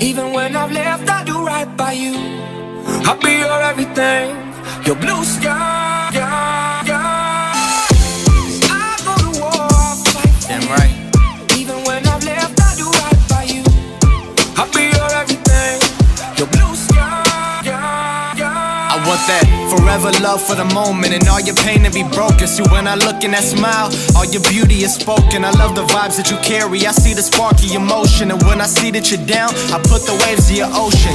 Even when I've left, I do right by you. I'll be your everything, your blue sky. I go to war, I'll fight for Damn you. right. Even when I've left, I do right by you. I'll be your everything, your blue sky. I want that forever love for the moment, and all your pain to be broken. See, when I look in that smile, all your beauty is spoken. I love the vibes that you carry, I see the spark of your motion. And when I see that you're down, I put the waves to your ocean.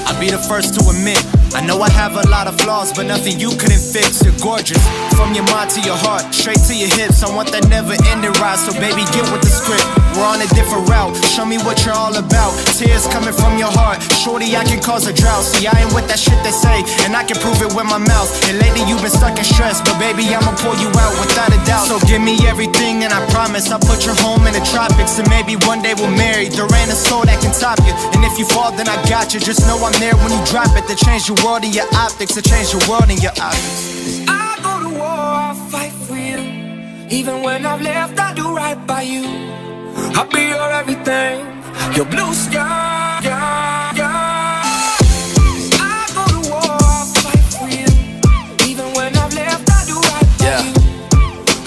I'll be the first to admit, I know I have a lot of flaws, but nothing you couldn't fix. You're gorgeous, from your mind to your heart, straight to your hips. I want that never-ending ride, so baby, get with the script. We're on a different route, show me what you're all about. Tears coming from your heart, shorty, I can cause a drought. See, I ain't with that shit they say, and I can prove it with my mouth. And lately you've been stuck in stress, but baby, I'ma pull you out without a doubt. So give me everything, and I promise I'll put your home in the tropics. And maybe one day we'll marry, there ain't a soul that can top you. And if you fall, then I got you, just know I'm there when you drop it. To change your world and your optics, to change your world and your optics. I go to war, I'll fight for you. Even when I've left, I do right by you. I'll be your everything, your blue sky. I go to war, I'll fight for you. Even when I've left, I do right by you.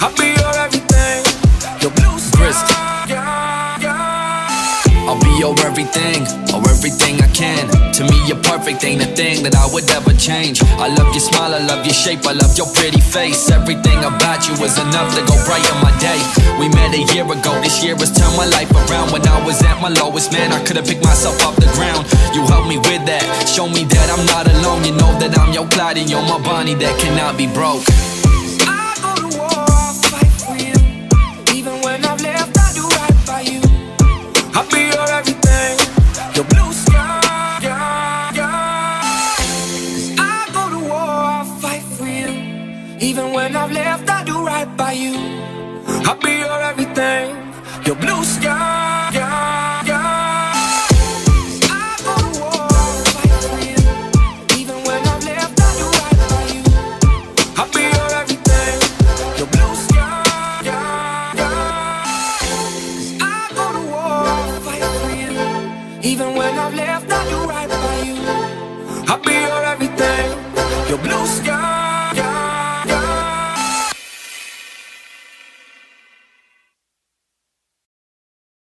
I'll be your everything, your blue sky. I'll be your everything, or everything I can. To me, you're perfect, ain't a thing that I would ever change. I love your smile, I love your shape, I love your pretty face. Everything about you is enough to go brighten my day. We met a year ago, this year has turned my life around. When I was at my lowest, man, I could've picked myself off the ground. You helped me with that, show me that I'm not alone. You know that I'm your Clyde and you're my Bonnie that cannot be broke. I go to war, I'll fight for you. Even when I've left, I do right by you. I'll be your everything, your blue sky. I go to war, I'll fight for you. Even when I've left, I do right by you. I'll be your everything, your blue sky. I go to war, I'll fight for you. Even when I've left, I do right by you. I'll be your everything, your blue sky. I go to war, I'll fight for you. Even when I've left, I do right by you. I'll be your